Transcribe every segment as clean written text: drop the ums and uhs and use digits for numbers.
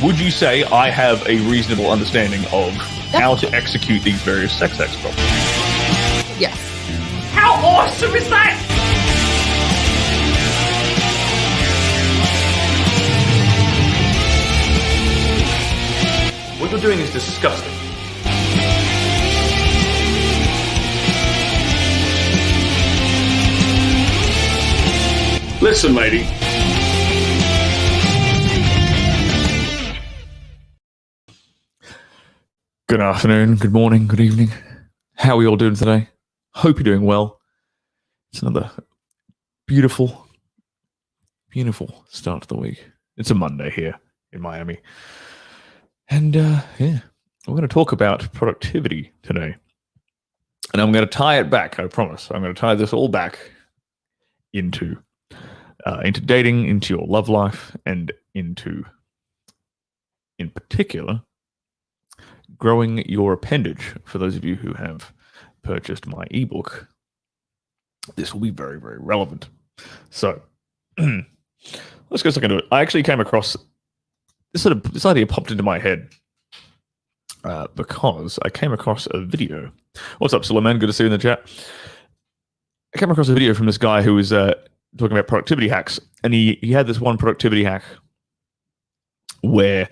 Would you say I have a reasonable understanding of how to execute these various sex acts properly? Yes. How awesome is that? What you're doing is disgusting. Listen, lady. Good afternoon, good morning, good evening. How are we all doing today? Hope you're doing well. It's another beautiful, beautiful start to the week. It's a Monday here in Miami. And yeah, we're going to talk about productivity today. And I'm going to tie it back, I promise. I'm going to tie this all back into dating, into your love life, and into, in particular, growing your appendage. For those of you who have purchased my ebook, this will be very, very relevant. So let's go a second to it. I actually came across this idea popped into my head because I came across a video. What's up, Suleiman? Good to see you in the chat. I came across a video from this guy who was talking about productivity hacks, and he had this one productivity hack where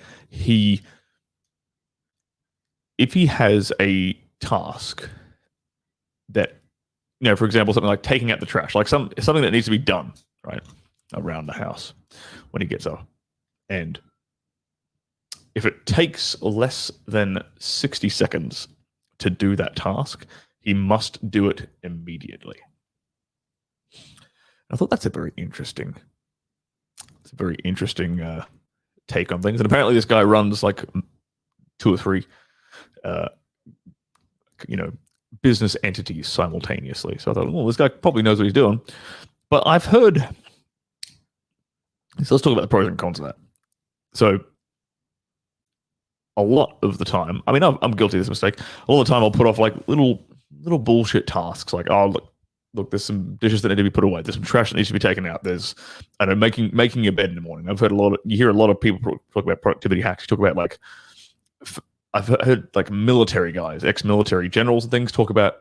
if he has a task that, for example, something like taking out the trash, like something that needs to be done, right, around the house when he gets up. And if it takes less than 60 seconds to do that task, he must do it immediately. I thought that's a very interesting take on things. And apparently this guy runs like 2 or 3 business entities simultaneously. So I thought, well, this guy probably knows what he's doing. But I've heard, so let's talk about the pros and cons of that. So a lot of the time, I mean, I'm guilty of this mistake. A lot of the time I'll put off like little bullshit tasks, like, oh, look, there's some dishes that need to be put away. There's some trash that needs to be taken out. There's, I don't know, making your bed in the morning. You hear a lot of people talk about productivity hacks. You talk about like, I've heard like military guys, ex-military generals and things talk about,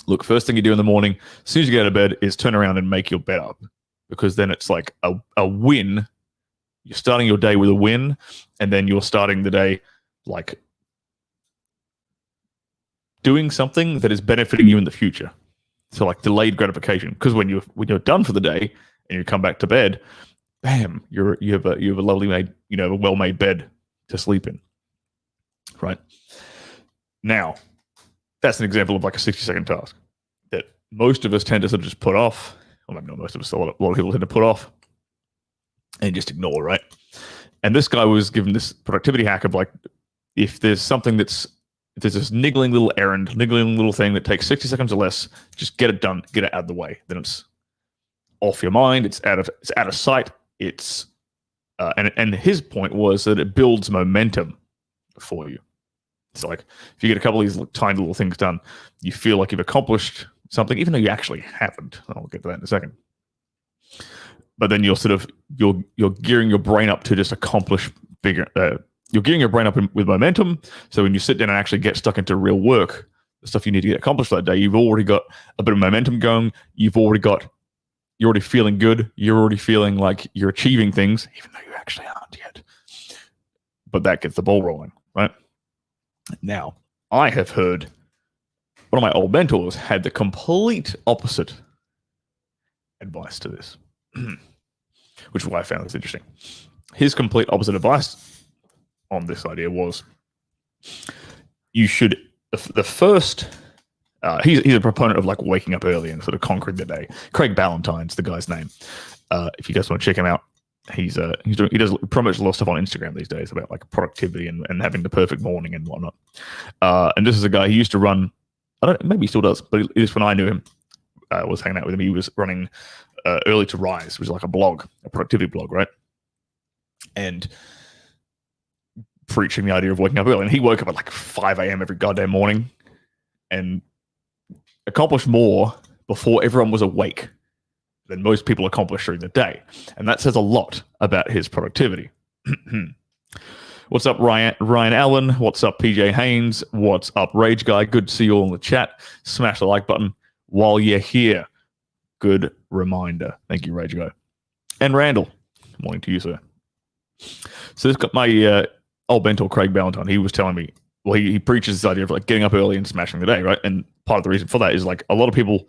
look, first thing you do in the morning, as soon as you get out of bed, is turn around and make your bed up, because then it's like a win. You're starting your day with a win, and then you're starting the day like doing something that is benefiting you in the future. So like delayed gratification, because when you're done for the day and you come back to bed, bam, you have a lovely made, a well-made bed to sleep in. Right. Now, that's an example of like a 60-second task that most of us tend to sort of just put off. Well, maybe not most of us, a lot of people tend to put off and just ignore, right? And this guy was given this productivity hack of like, if there's this niggling little errand, niggling little thing that takes 60 seconds or less, just get it done, get it out of the way. Then it's off your mind, it's out of sight. It's and his point was that it builds momentum for you. It's like if you get a couple of these tiny little things done, you feel like you've accomplished something, even though you actually haven't. I'll get to that in a second. But then you're gearing your brain up to just accomplish bigger. You're gearing your brain up with momentum. So when you sit down and actually get stuck into real work, the stuff you need to get accomplished that day, you've already got a bit of momentum going. You're already feeling good. You're already feeling like you're achieving things, even though you actually aren't yet. But that gets the ball rolling, right? Now, I have heard one of my old mentors had the complete opposite advice to this, which is why I found this interesting. His complete opposite advice on this idea was you should, the first, he's a proponent of like waking up early and sort of conquering the day. Craig Ballantyne's the guy's name. If you guys want to check him out, he does promotes a lot of stuff on Instagram these days about like productivity and having the perfect morning and whatnot. And this is a guy he used to run. Maybe he still does, but at least when I knew him, I was hanging out with him. He was running Early to Rise, which is like a blog, a productivity blog, right? and preaching the idea of waking up early. And he woke up at like 5 a.m. every goddamn morning and accomplished more before everyone was awake than most people accomplish during the day. And that says a lot about his productivity. What's up, Ryan Allen? What's up, PJ Haynes? What's up, Rage Guy? Good to see you all in the chat. Smash the like button while you're here. Good reminder. Thank you, Rage Guy. And Randall. Morning to you, sir. So this got my old mentor, Craig Ballantyne. He was telling me, well, he preaches this idea of like getting up early and smashing the day, right? And part of the reason for that is like a lot of people,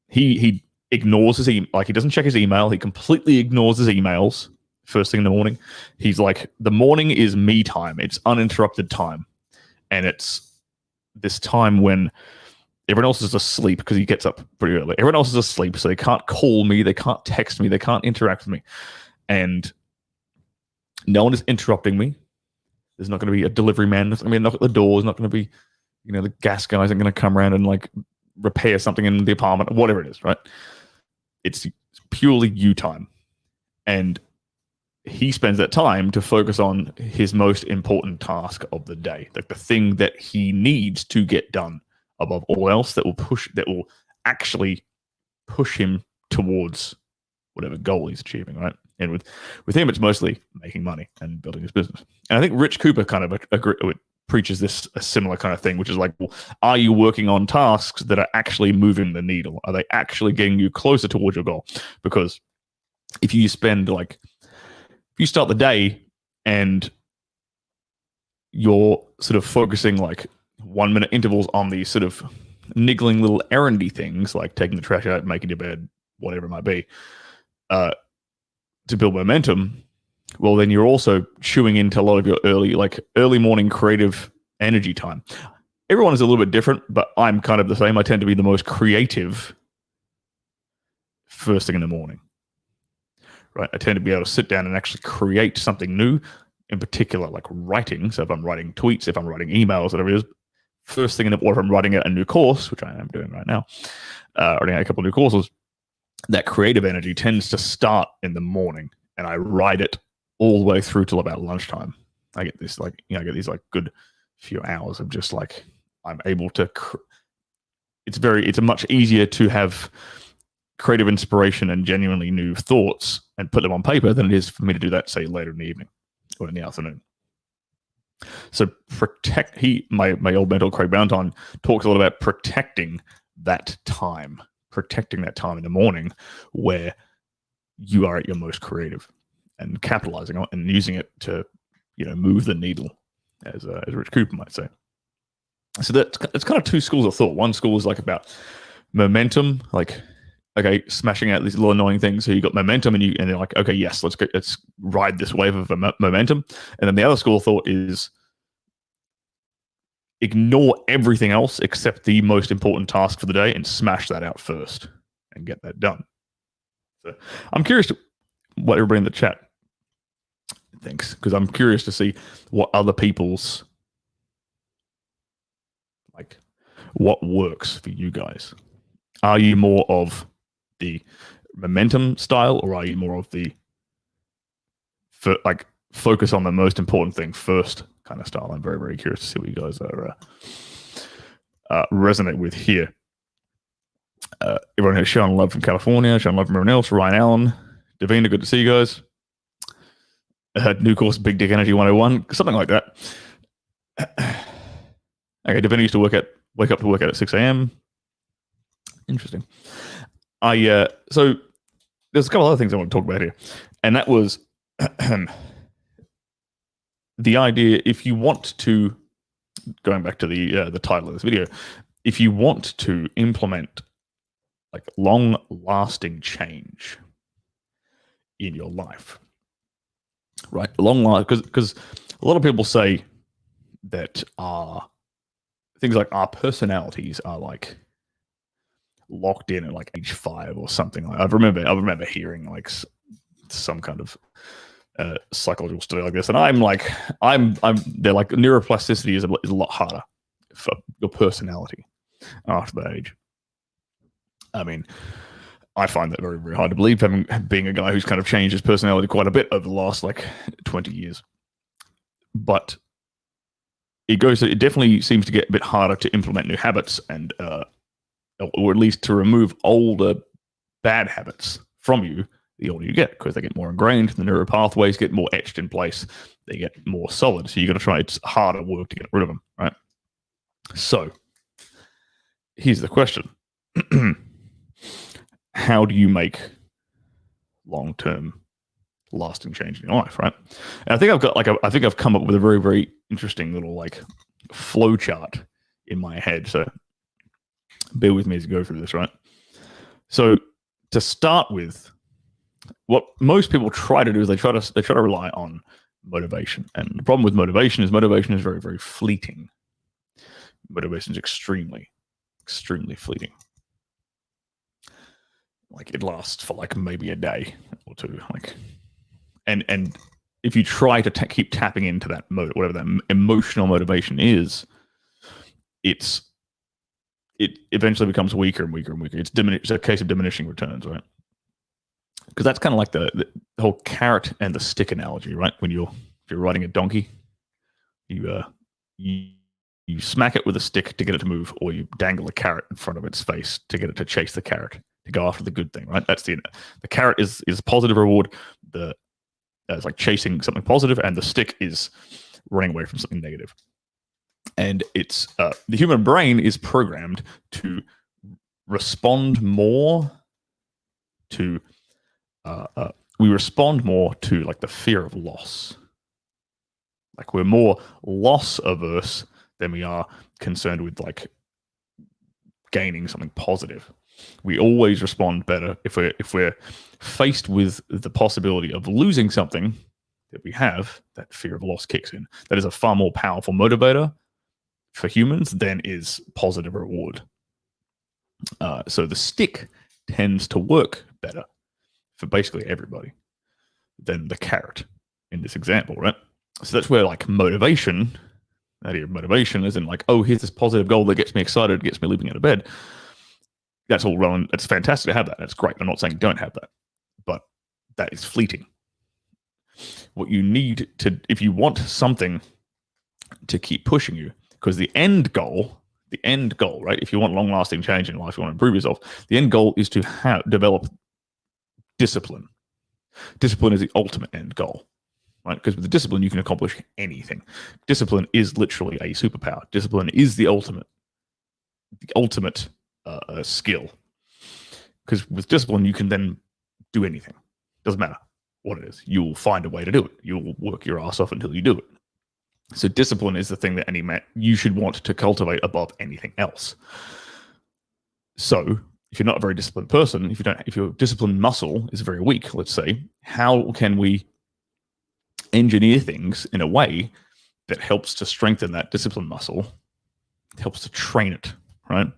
he ignores his like he doesn't check his email. He completely ignores his emails first thing in the morning. He's like, the morning is me time. It's uninterrupted time. And it's this time when everyone else is asleep because he gets up pretty early. Everyone else is asleep, so they can't call me, they can't text me, they can't interact with me. And no one is interrupting me. There's not going to be a delivery man. There's not going to be a knock at the door. There's not going to be, the gas guys aren't going to come around and like repair something in the apartment, whatever it is, right? It's purely you time. And he spends that time to focus on his most important task of the day, like the thing that he needs to get done above all else that will actually push him towards whatever goal he's achieving, right? And with him, it's mostly making money and building his business. And I think Rich Cooper kind of preaches a similar kind of thing, which is like, well, are you working on tasks that are actually moving the needle? Are they actually getting you closer towards your goal? Because if you start the day and you're sort of focusing like 1 minute intervals on these sort of niggling little errandy things like taking the trash out, making your bed, whatever it might be, to build momentum, well, then you're also chewing into a lot of your early morning creative energy time. Everyone is a little bit different, but I'm kind of the same. I tend to be the most creative first thing in the morning. Right, I tend to be able to sit down and actually create something new, in particular, like writing. So if I'm writing tweets, if I'm writing emails, whatever it is, first thing or if I'm writing a new course, which I am doing right now, writing a couple of new courses, that creative energy tends to start in the morning, and I ride it all the way through till about lunchtime. I get this I get these like good few hours of just like I'm able to. It's much easier to have creative inspiration and genuinely new thoughts and put them on paper than it is for me to do that, say, later in the evening or in the afternoon. So my old mentor Craig Ballantyne talks a lot about protecting that time in the morning where you are at your most creative and capitalizing on it and using it to, move the needle, as Rich Cooper might say. So it's kind of two schools of thought. One school is like about momentum, like, okay, smashing out these little annoying things. So you got momentum, and you're like, okay, yes, let's ride this wave of momentum. And then the other school of thought is ignore everything else except the most important task for the day and smash that out first and get that done. So I'm curious to what everybody in the chat thinks, because I'm curious to see what other people's what works for you guys. Are you more of the momentum style, or are you more of the focus on the most important thing first kind of style? I'm very, very curious to see what you guys resonate with here. Everyone here, Sean Love from California, Sean Love from everyone else, Ryan Allen, Davina, good to see you guys. New course, Big Dick Energy 101, something like that. Okay, Davina used to wake up to work out at 6 a.m. Interesting. So there's a couple other things I want to talk about here, and that was the idea. If you want to, going back to the title of this video, if you want to implement like long-lasting change in your life, right? Because a lot of people say that things like our personalities are like locked in at like age 5 or something. I remember hearing like some kind of psychological study like this, and they're like neuroplasticity is a lot harder for your personality after that age. I mean, I find that very, very hard to believe, being a guy who's kind of changed his personality quite a bit over the last 20 years. But it definitely seems to get a bit harder to implement new habits and or at least to remove older bad habits from you the older you get, because they get more ingrained, the neural pathways get more etched in place, they get more solid. So you got to try, it's harder work to get rid of them, right? So here's the question. How do you make long-term lasting change in your life, right? And I think I've come up with a very, very interesting little flow chart in my head. So bear with me as I go through this, right? So to start with, what most people try to do is they try to rely on motivation. And the problem with motivation is very, very fleeting. Motivation is extremely, extremely fleeting. It lasts for maybe a day or two. And if you try to keep tapping into that whatever that emotional motivation is, it eventually becomes weaker and weaker and weaker. It's a case of diminishing returns, right? Because that's kind of like the whole carrot and the stick analogy, right? If you're riding a donkey, you smack it with a stick to get it to move, or you dangle a carrot in front of its face to get it to chase the carrot, to go after the good thing, right? That's the carrot is positive reward. It's like chasing something positive, and the stick is running away from something negative. And it's the human brain is programmed to respond more to we respond more to the fear of loss. We're more loss averse than we are concerned with gaining something positive. We always respond better if we're faced with the possibility of losing something that we have. That fear of loss kicks in. That is a far more powerful motivator for humans than is positive reward. So the stick tends to work better for basically everybody than the carrot in this example, right? So that's where motivation, that idea of motivation is in here's this positive goal that gets me excited, gets me leaping out of bed. That's all relevant. It's fantastic to have that. That's great. I'm not saying don't have that, but that is fleeting. What you need to, if you want something to keep pushing you, because the end goal, right? If you want long-lasting change in life, you want to improve yourself, the end goal is to develop discipline. Discipline is the ultimate end goal, right? Because with the discipline, you can accomplish anything. Discipline is literally a superpower. Discipline is the ultimate skill. Because with discipline, you can then do anything. Doesn't matter what it is. You'll find a way to do it. You'll work your ass off until you do it. So discipline is the thing that you should want to cultivate above anything else. So if you're not a very disciplined person, if your discipline muscle is very weak, let's say, how can we engineer things in a way that helps to strengthen that discipline muscle, helps to train it, right?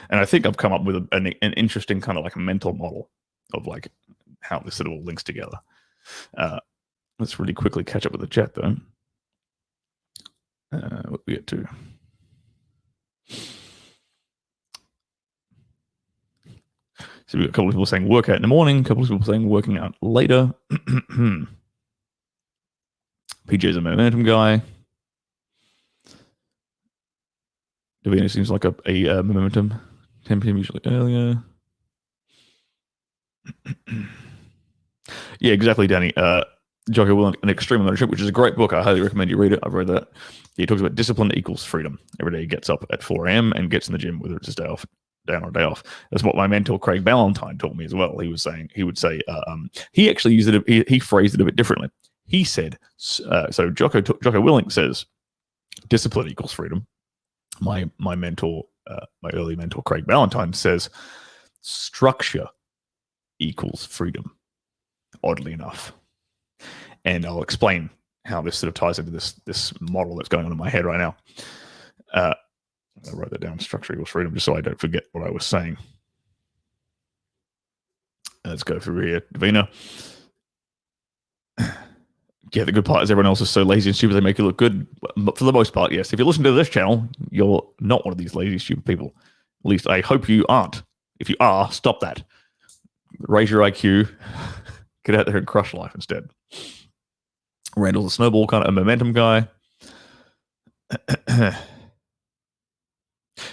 And I think I've come up with an interesting kind of a mental model of how this sort of all links together. Let's really quickly catch up with the chat though. What we get to. So we've got a couple of people saying work out in the morning, a couple of people saying working out later. PJ's a momentum guy. Davina seems like a momentum. 10 p.m. usually earlier. Yeah, exactly, Danny. Jocko Willink, An Extreme Ownership, which is a great book. I highly recommend you read it. I've read that. He talks about discipline equals freedom. Every day he gets up at 4 a.m. and gets in the gym, whether it's his day off, down or day off. That's what my mentor Craig Ballantyne taught me as well. He would say he actually used it. He phrased it a bit differently. He said, so Jocko Willink says, discipline equals freedom. My mentor, my early mentor Craig Ballantyne says, structure equals freedom. Oddly enough. And I'll explain how this sort of ties into this model that's going on in my head right now. I wrote that down, structure equals freedom, just so I don't forget what I was saying. Let's go through here. Davina. Yeah, the good part is everyone else is so lazy and stupid they make you look good. But for the most part, yes. If you listen to this channel, you're not one of these lazy, stupid people. At least I hope you aren't. If you are, stop that. raise your IQ, get out there and crush life instead. Randall's a snowball kind of a momentum guy.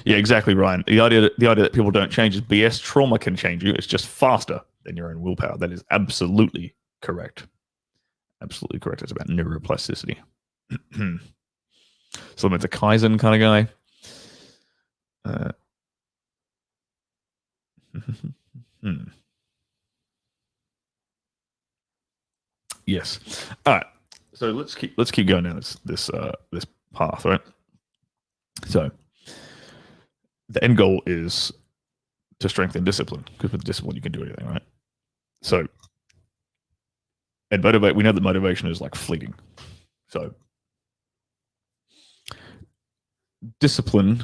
Yeah, exactly, Ryan. The idea that people don't change is BS. Trauma can change you. It's just faster than your own willpower. That is absolutely correct. Absolutely correct. It's about neuroplasticity. So it's a Kaizen kind of guy. Yes. All right. So let's keep going down this path, right? So the end goal is to strengthen discipline, because with discipline you can do anything, right? So, and motivate. We know that motivation is like fleeting. So discipline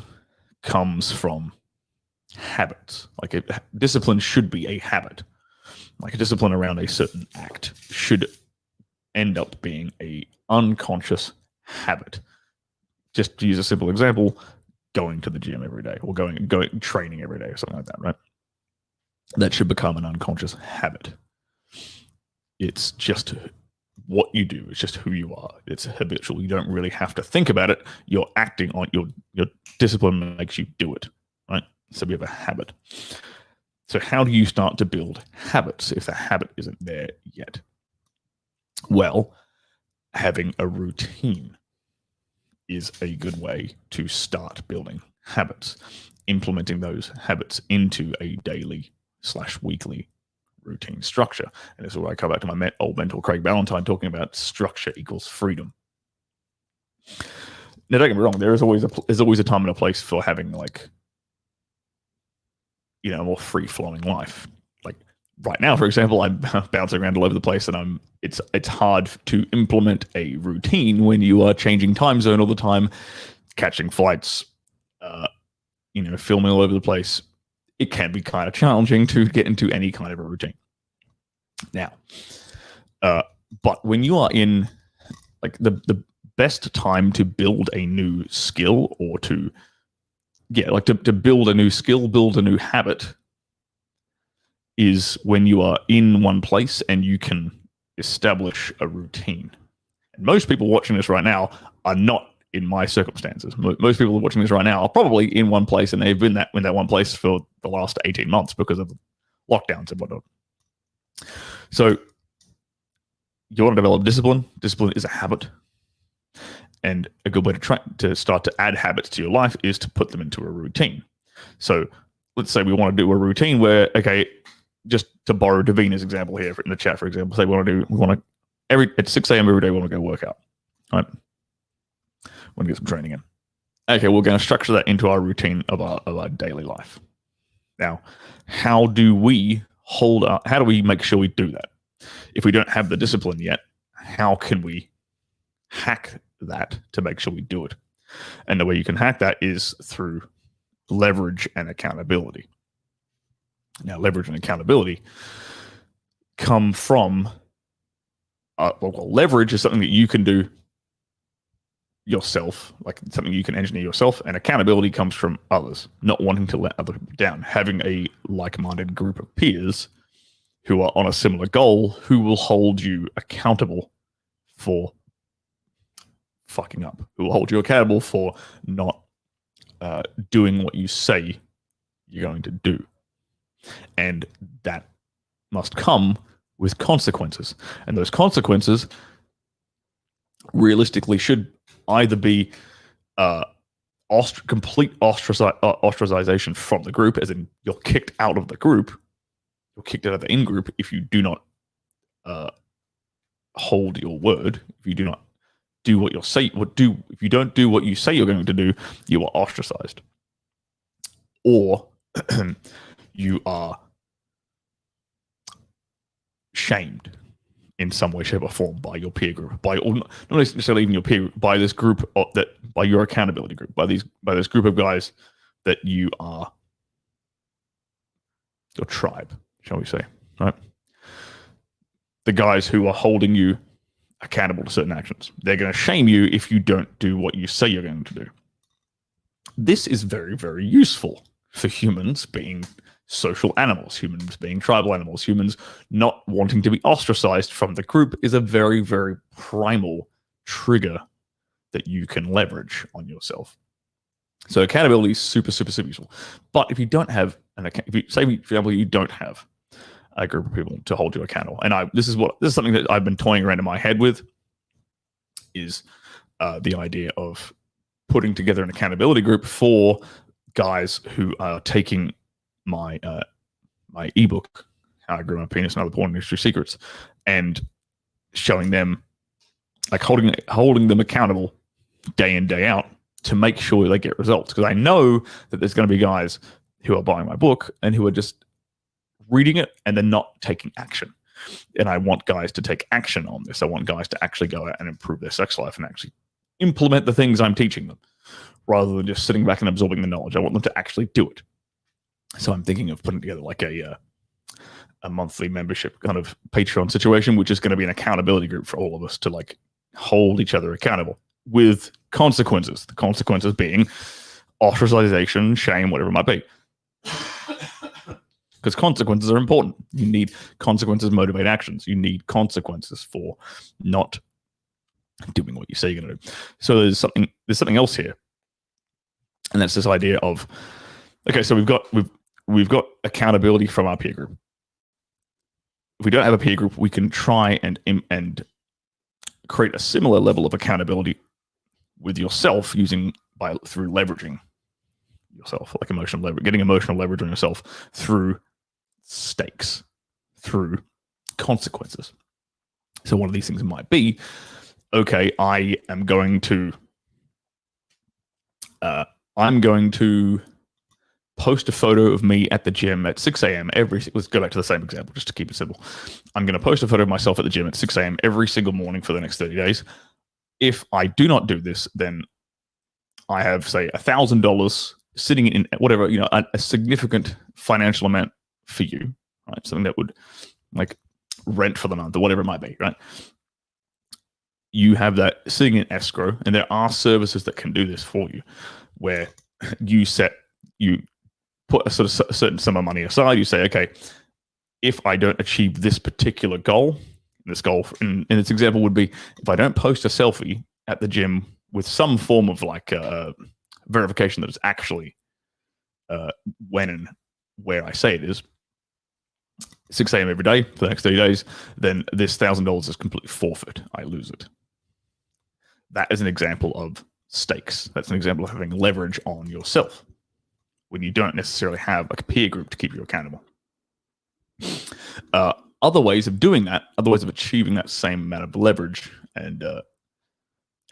comes from habits. Like discipline should be a habit. Like a discipline around a certain act should end up being a unconscious habit. Just to use a simple example, going to the gym every day, or going training every day, or something like that, right? That should become an unconscious habit. It's just what you do. It's just who you are. It's habitual. You don't really have to think about it. You're acting on your discipline makes you do it, right? So we have a habit. So how do you start to build habits if the habit isn't there yet? Well, having a routine is a good way to start building habits, implementing those habits into a daily/weekly routine structure. And this is where I come back to my old mentor, Craig Ballantyne, talking about structure equals freedom. Now, don't get me wrong, there's always a time and a place for having, like, a more free-flowing life. Like right now, for example, I'm bouncing around all over the place, and it's hard to implement a routine when you are changing time zone all the time, catching flights, filming all over the place. It can be kind of challenging to get into any kind of a routine. Now, but when you are in, like, the best time to build a new skill, or to build a new skill, build a new habit, is when you are in one place and you can establish a routine. And most people watching this right now are not in my circumstances. Most people watching this right now are probably in one place, and they've been in that one place for the last 18 months because of lockdowns and whatnot. So you want to develop discipline. Discipline is a habit. And a good way to start to add habits to your life is to put them into a routine. So let's say we want to do a routine where, okay, just to borrow Davina's example here in the chat, for example, say we want to at 6 a.m. every day, we want to go work out. Right? We want to get some training in. Okay, we're going to structure that into our routine of our daily life. Now, how do we make sure we do that? If we don't have the discipline yet, how can we hack that to make sure we do it? And the way you can hack that is through leverage and accountability. Now, leverage and accountability come from leverage is something that you can do yourself, like something you can engineer yourself, and accountability comes from others, not wanting to let other people down, having a like-minded group of peers who are on a similar goal, who will hold you accountable for fucking up, who will hold you accountable for not doing what you say you're going to do. And that must come with consequences. And those consequences realistically should either be complete ostracization from the group, as in you're kicked out of the group, you're kicked out of the in-group if you do not hold your word, if you do not do what if you don't do what you say you're going to do, you are ostracized. Or you are shamed in some way, shape, or form by your peer group, not necessarily even your peer group, by this group by your accountability group, by this group of guys that you are your tribe, shall we say, right? The guys who are holding you accountable to certain actions. They're going to shame you if you don't do what you say you're going to do. This is very, very useful for humans being social animals, humans being tribal animals, humans not wanting to be ostracized from the group is a very, very primal trigger that you can leverage on yourself. So accountability is super, super, super useful. But if you don't have if you say, for example, you don't have a group of people to hold you accountable, and this is something that I've been toying around in my head with, is the idea of putting together an accountability group for guys who are taking my my ebook, How I Grew My Penis and Other Porn Industry Secrets, and showing them, like holding them accountable day in, day out to make sure they get results. Because I know that there's going to be guys who are buying my book and who are just reading it and they're not taking action. And I want guys to take action on this. I want guys to actually go out and improve their sex life and actually implement the things I'm teaching them, rather than just sitting back and absorbing the knowledge. I want them to actually do it. So I'm thinking of putting together like a monthly membership kind of Patreon situation, which is going to be an accountability group for all of us to like hold each other accountable with consequences. The consequences being ostracization, shame, whatever it might be. Because consequences are important. You need consequences motivate actions. You need consequences for not doing what you say you're going to do. So there's something else here, and that's this idea of, okay, so we've got accountability from our peer group. If we don't have a peer group, we can try and create a similar level of accountability with yourself through leveraging yourself, like emotional leverage, getting emotional leverage on yourself through stakes, through consequences. So one of these things might be, okay, I'm going to post a photo of me at the gym at 6 a.m. Let's go back to the same example just to keep it simple. I'm going to post a photo of myself at the gym at 6 a.m. every single morning for the next 30 days. If I do not do this, then I have, say, $1,000 sitting in whatever, a significant financial amount for you, right? Something that would, like, rent for the month or whatever it might be, right? You have that sitting in escrow, and there are services that can do this for you, where you put a certain sum of money aside. You say, okay, if I don't achieve this particular goal, this goal in this example would be, if I don't post a selfie at the gym with some form of like verification that it's actually when and where I say it is, 6 a.m. every day for the next 30 days, then this $1,000 is completely forfeit. I lose it. That is an example of stakes. That's an example of having leverage on yourself when you don't necessarily have a peer group to keep you accountable. Other ways of doing that, other ways of achieving that same amount of leverage and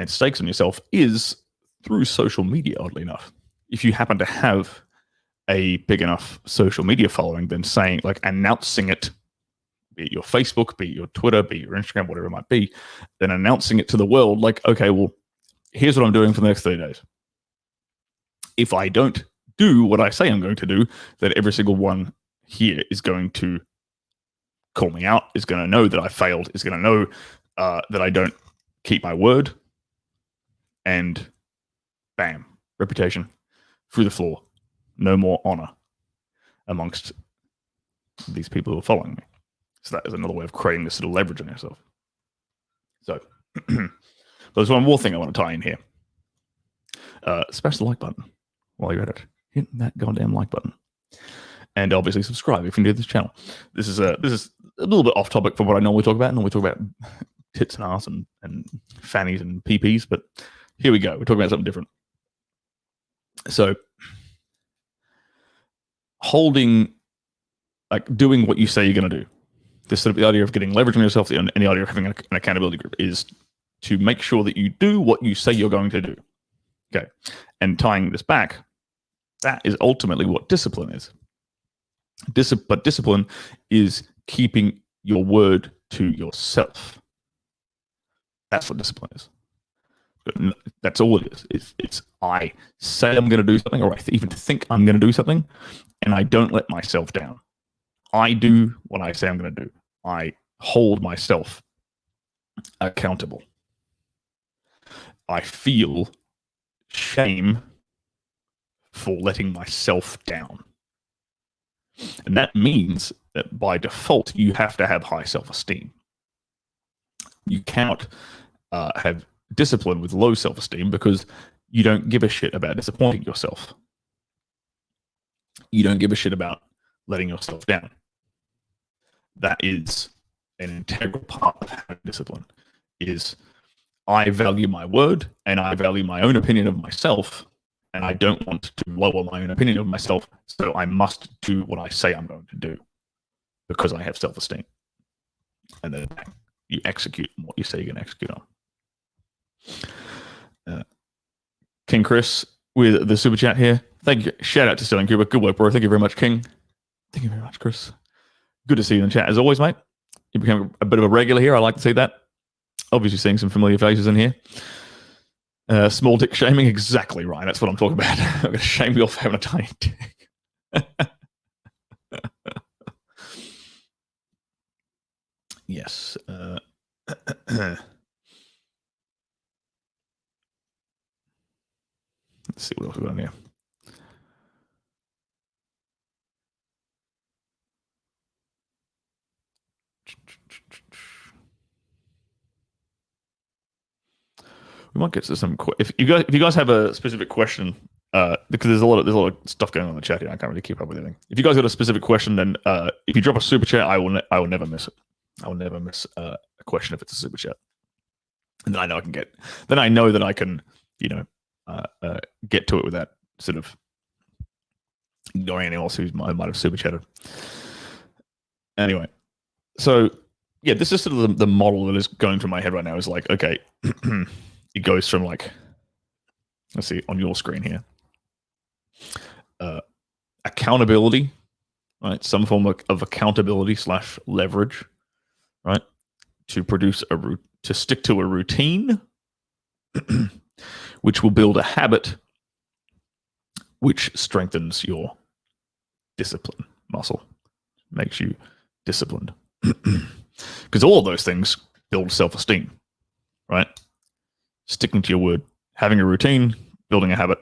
stakes on yourself is through social media, oddly enough. If you happen to have a big enough social media following, then saying, like, announcing it, be it your Facebook, be it your Twitter, be it your Instagram, whatever it might be, then announcing it to the world, like, okay, well, here's what I'm doing for the next 30 days. If I don't do what I say I'm going to do, then every single one here is going to call me out, is going to know that I failed, is going to know that I don't keep my word, and bam, reputation through the floor. No more honor amongst these people who are following me. So that is another way of creating this sort of leverage on yourself. So there's one more thing I want to tie in here. Smash the like button while you're at it. Hit that goddamn like button. And obviously subscribe if you're new to this channel. This is a little bit off topic from what I normally talk about. I normally talk about tits and ass and fannies and PPs, but here we go. We're talking about something different. So doing what you say you're going to do. This sort of the idea of getting leverage on yourself, and the idea of having an accountability group is to make sure that you do what you say you're going to do. Okay. And tying this back, that is ultimately what discipline is. But discipline is keeping your word to yourself. That's what discipline is. That's all it is. It's I say I'm going to do something, or I even think I'm going to do something, and I don't let myself down. I do what I say I'm going to do. I hold myself accountable. I feel shame for letting myself down. And that means that by default, you have to have high self-esteem. You cannot have discipline with low self-esteem because you don't give a shit about disappointing yourself. You don't give a shit about letting yourself down. That is an integral part of having discipline. Is I value my word and I value my own opinion of myself, and I don't want to lower my own opinion of myself, so I must do what I say I'm going to do because I have self-esteem. And then you execute what you say you're going to execute on. King Chris with the super chat here. Thank you. Shout out to Stirling. Good work, bro. Thank you very much, King. Thank you very much, Chris. Good to see you in the chat as always, mate. You became a bit of a regular here. I like to see that. Obviously seeing some familiar faces in here. Small dick shaming, exactly right. That's what I'm talking about. I'm going to shame you off having a tiny dick. Yes. Let's see what else we got on here. We might get to some. If you guys have a specific question, because there's a lot of stuff going on in the chat here, I can't really keep up with everything. If you guys got a specific question, then if you drop a super chat, I will never miss it. I will never miss a question if it's a super chat, and then I know I can get. Then I know that I can, get to it without sort of ignoring anyone else who might have super chatted. Anyway, so yeah, this is sort of the model that is going through my head right now. Is like, okay. It goes from like, let's see, on your screen here, accountability, right? Some form of accountability / leverage, right? To produce to stick to a routine, which will build a habit, which strengthens your discipline muscle, makes you disciplined. Because all of those things build self-esteem, right? Sticking to your word, having a routine, building a habit,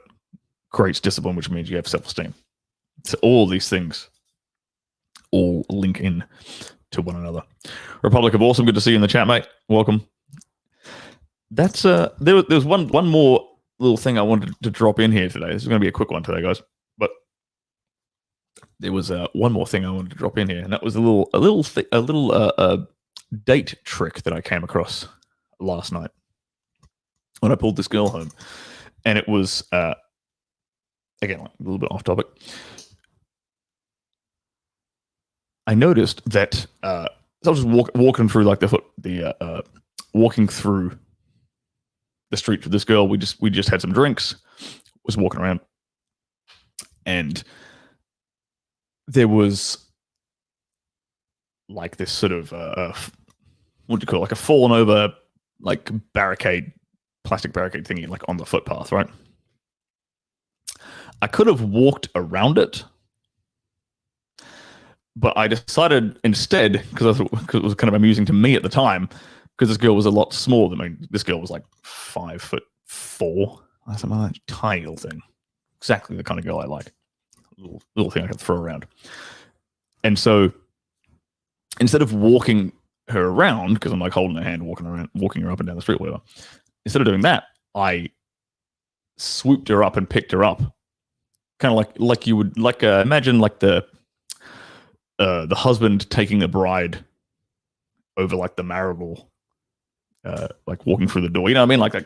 creates discipline, which means you have self-esteem. So all these things all link in to one another. Republic of Awesome, good to see you in the chat, mate. Welcome. That's there's one more little thing I wanted to drop in here today. This is going to be a quick one today, guys. But there was one more thing I wanted to drop in here, and that was a little date trick that I came across last night when I pulled this girl home. And it was, again, a little bit off topic. I noticed that so I was just walking through like walking through the street with this girl. We just had some drinks, was walking around, and there was like this sort of what do you call it? Like a fallen over like plastic barricade thingy, like on the footpath, right? I could have walked around it, but I decided instead, because it was kind of amusing to me at the time, because this girl was a lot smaller than me. This girl was like 5'4". That's a tiny little thing. Exactly the kind of girl I like. Little thing I could throw around. And so instead of walking her around, because I'm like holding her hand, walking her up and down the street, whatever. Instead of doing that, I swooped her up and picked her up, kind of like you would imagine like the husband taking the bride over like the marital, like walking through the door. You know what I mean? Like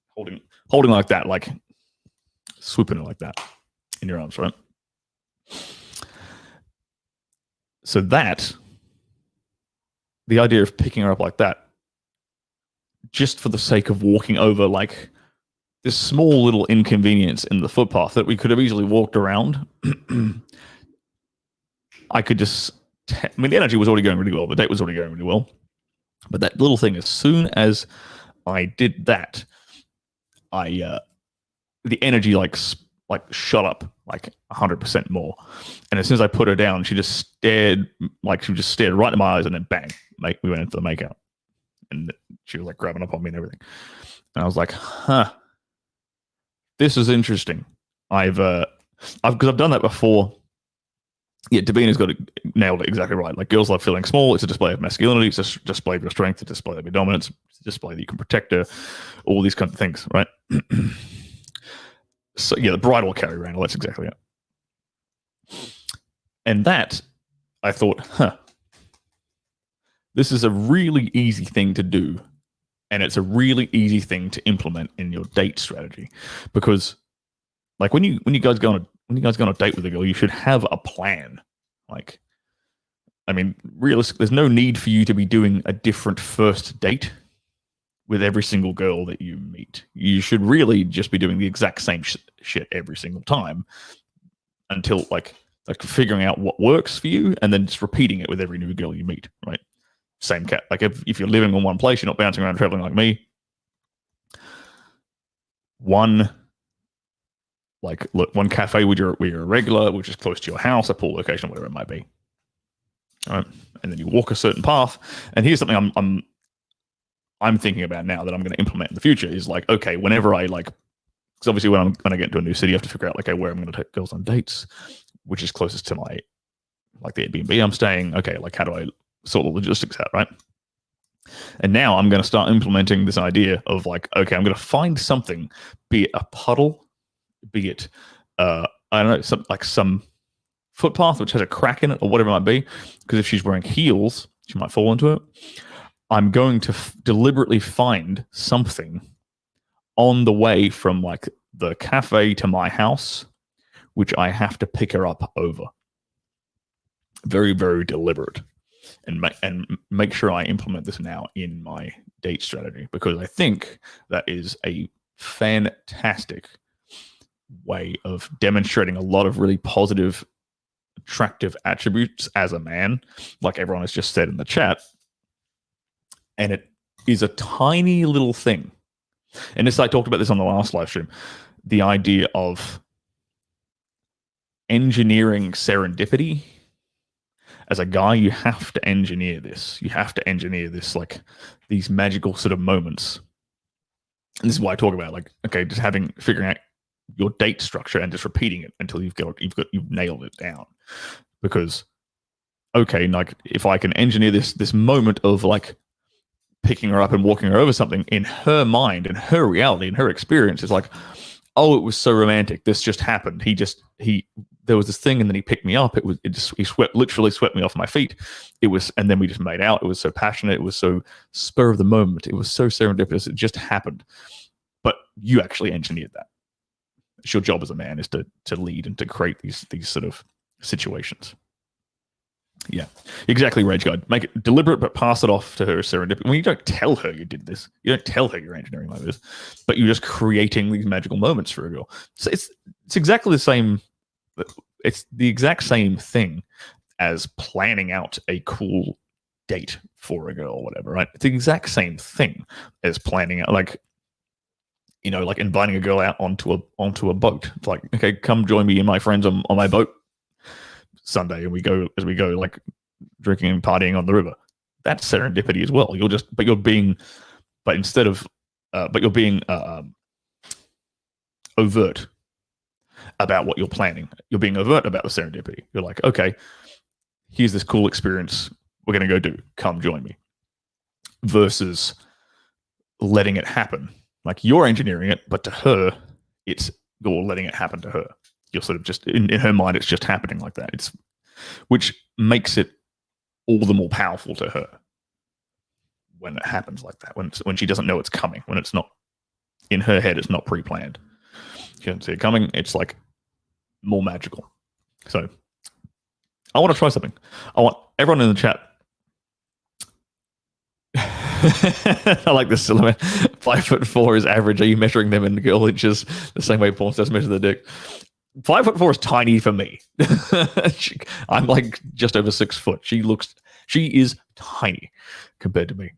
holding like that, like swooping her like that in your arms, right? So that the idea of picking her up like that, just for the sake of walking over like this small little inconvenience in the footpath that we could have easily walked around. I could just, the energy was already going really well. The date was already going really well. But that little thing, as soon as I did that, the energy like shot up like 100% more. And as soon as I put her down, she just stared right in my eyes, and then bang, we went into the makeout. And she was like grabbing up on me and everything. And I was like, huh, this is interesting. Because I've done that before Yeah, Davina's got it nailed it exactly right. Like, girls love feeling small. It's a display of masculinity. It's a display of your strength. It's a display of your dominance. It's a display that you can protect her. All these kind of things, right? So yeah, the bride will carry Randall. That's exactly it. And that, I thought, this is a really easy thing to do, and it's a really easy thing to implement in your date strategy, because, like, when you guys go on a date with a girl, you should have a plan. Like, I mean, realistically, there's no need for you to be doing a different first date with every single girl that you meet. You should really just be doing the exact same shit every single time until like figuring out what works for you, and then just repeating it with every new girl you meet, right? Same cat. Like, if you're living in one place, you're not bouncing around traveling like me. One cafe where you're a regular, which is close to your house, a pool location, whatever it might be. All right, and then you walk a certain path. And here's something I'm thinking about now that I'm going to implement in the future is like, okay, whenever I like, because obviously when I get into a new city, I have to figure out like, okay, where I'm going to take girls on dates, which is closest to my, like, the Airbnb I'm staying. Okay, like, how do I sort the logistics out, right? And now I'm going to start implementing this idea of like, okay, I'm going to find something, be it a puddle, be it I don't know, some footpath which has a crack in it or whatever it might be, because if she's wearing heels, she might fall into it. I'm going to deliberately find something on the way from like the cafe to my house, which I have to pick her up over. Very, very deliberate. And make sure I implement this now in my date strategy, because I think that is a fantastic way of demonstrating a lot of really positive, attractive attributes as a man, like everyone has just said in the chat. And it is a tiny little thing. And this, I talked about this on the last live stream, the idea of engineering serendipity. As a guy, you have to engineer this. You have to engineer this, like, these magical sort of moments. And this is why I talk about, like, okay, just figuring out your date structure and just repeating it until you've nailed it down. Because, okay, like, if I can engineer this moment of like picking her up and walking her over something, in her mind, in her reality, in her experience, it's like, oh, it was so romantic. This just happened. There was this thing, and then he picked me up. He literally swept me off my feet. And then we just made out. It was so passionate. It was so spur of the moment. It was so serendipitous. It just happened. But you actually engineered that. It's your job as a man is to lead and to create these sort of situations. Yeah, exactly, Rage Guide. Make it deliberate, but pass it off to her serendipity. When you don't tell her you did this, you don't tell her you're engineering like this, but you're just creating these magical moments for a girl. So it's exactly the same. It's the exact same thing as planning out a cool date for a girl or whatever, right? It's the exact same thing as planning out, like, you know, like inviting a girl out onto a boat. It's like, okay, come join me and my friends on my boat Sunday, and we go like drinking and partying on the river. That's serendipity as well. You're being overt about what you're planning. You're being overt about the serendipity. You're like, okay, here's this cool experience we're going to go do. Come join me. Versus letting it happen. Like, you're engineering it, but to her, you're letting it happen to her. You're sort of just, in her mind, it's just happening like that. Which makes it all the more powerful to her when it happens like that, when she doesn't know it's coming, when it's not, in her head, it's not pre-planned. She doesn't see it coming. It's like more magical. So I want to try something. I want everyone in the chat. I like this. 5'4" is average. Are you measuring them in girl inches the same way porn stars measure their dick? 5'4" is tiny for me. I'm like just over 6 foot. She is tiny compared to me.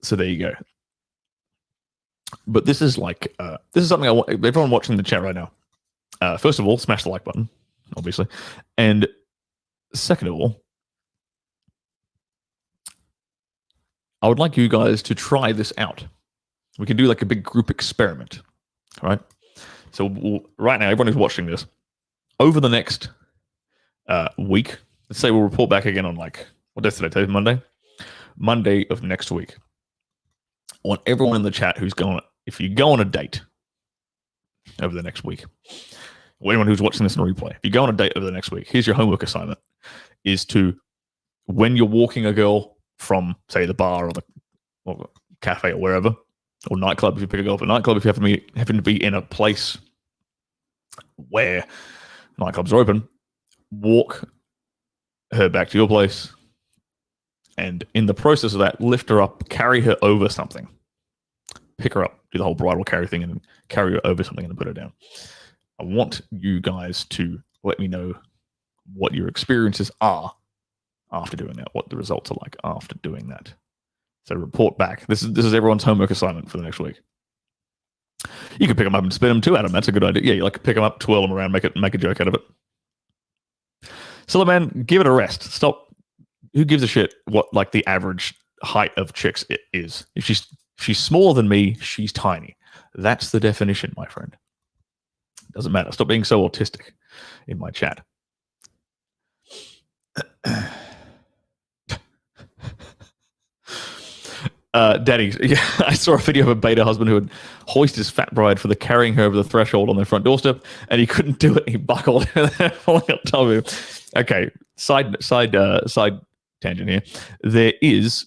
So there you go. But this is something I want everyone watching the chat right now. First of all, smash the like button, obviously. And second of all, I would like you guys to try this out. We can do like a big group experiment. All right. So right now, everyone who's watching this, over the next week. Let's say we'll report back again on like, what day today? Today's Monday. Monday of next week. I want everyone in the chat who's going, if you go on a date over the next week, or anyone who's watching this in replay, if you go on a date over the next week, here's your homework assignment, is to, when you're walking a girl from, say, the bar or the cafe or wherever, or nightclub, if you pick a girl up at a nightclub, if you happen to be in a place where nightclubs are open, walk her back to your place, and in the process of that, lift her up, carry her over something, pick her up, do the whole bridal carry thing, and carry her over something and put her down. I want you guys to let me know what your experiences are after doing that, what the results are like after doing that. So report back. This is everyone's homework assignment for the next week. You can pick them up and spin them too, Adam. That's a good idea. Yeah, you like pick them up, twirl them around, make a joke out of it. So, man, give it a rest. Stop. Who gives a shit what like the average height of chicks is? If she's smaller than me, she's tiny. That's the definition, my friend. Doesn't matter. Stop being so autistic in my chat. Daddy, yeah, I saw a video of a beta husband who had hoisted his fat bride for the carrying her over the threshold on their front doorstep, and he couldn't do it. He buckled, falling on top of him. Okay, side tangent here. There is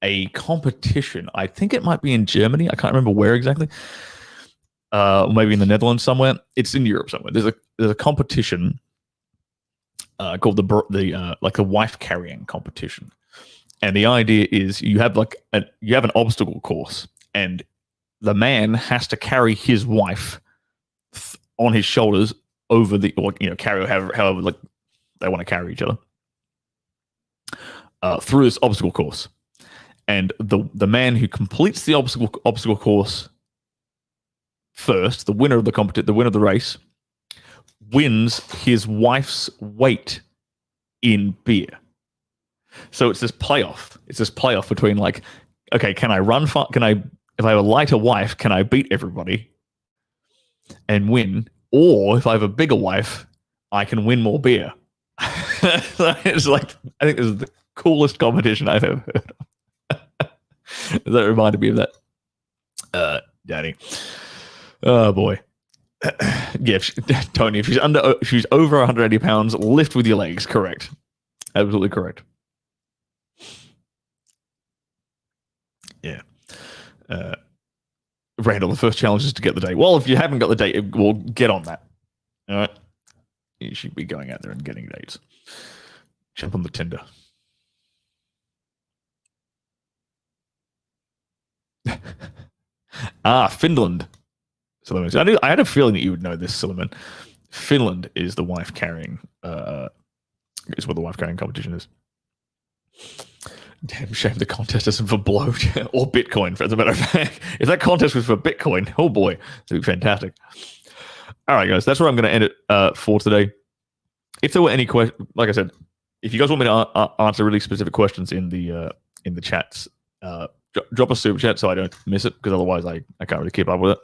a competition. I think it might be in Germany. I can't remember where exactly. Maybe in the Netherlands somewhere. It's in Europe somewhere. There's a competition called the wife carrying competition, and the idea is you have an obstacle course, and the man has to carry his wife on his shoulders over carry however like they want to carry each other through this obstacle course, and the man who completes the obstacle course first, the winner of the race, wins his wife's weight in beer. So it's this playoff. It's this playoff between like, okay, can I run far? If I have a lighter wife, can I beat everybody and win? Or if I have a bigger wife, I can win more beer. It's like, I think this is the coolest competition I've ever heard of. That reminded me of that. Daddy. Oh boy. Yeah, Tony, if she's over 180 pounds, lift with your legs. Correct. Absolutely correct. Yeah. Randall, the first challenge is to get the date. Well, if you haven't got the date, we'll get on that. All right. You should be going out there and getting dates. Jump on the Tinder. Finland. Silliman. I had a feeling that you would know this, Silliman. Finland is the wife carrying. Is what the wife carrying competition is. Damn shame the contest isn't for bloat or Bitcoin. As a matter of fact, if that contest was for Bitcoin, oh boy, it'd be fantastic. All right, guys, that's where I'm going to end it for today. If there were any questions, like I said, if you guys want me to answer really specific questions in the chats, drop a super chat so I don't miss it, because otherwise I can't really keep up with it.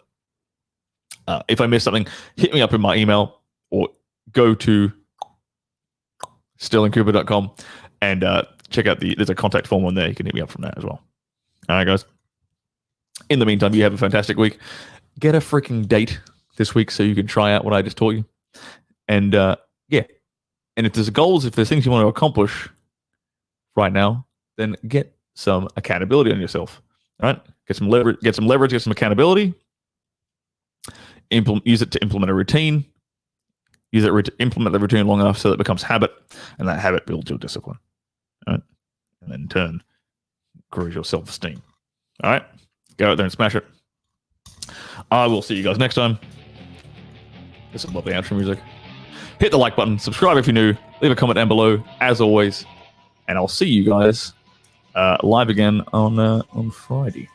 If I miss something, hit me up in my email or go to stirlingcooper.com and check out there's a contact form on there. You can hit me up from that as well. All right, guys. In the meantime, you have a fantastic week. Get a freaking date this week so you can try out what I just taught you. And yeah. And if there's goals, if there's things you want to accomplish right now, then get some accountability on yourself. All right? Get some leverage, get some accountability. Use it to implement a routine. Use it to implement the routine long enough so that it becomes habit, and that habit builds your discipline. All right? And then in turn, grows your self-esteem. All right? Go out there and smash it. I will see you guys next time. There's some lovely outro music. Hit the like button, subscribe if you're new, leave a comment down below, as always, and I'll see you guys live again on Friday.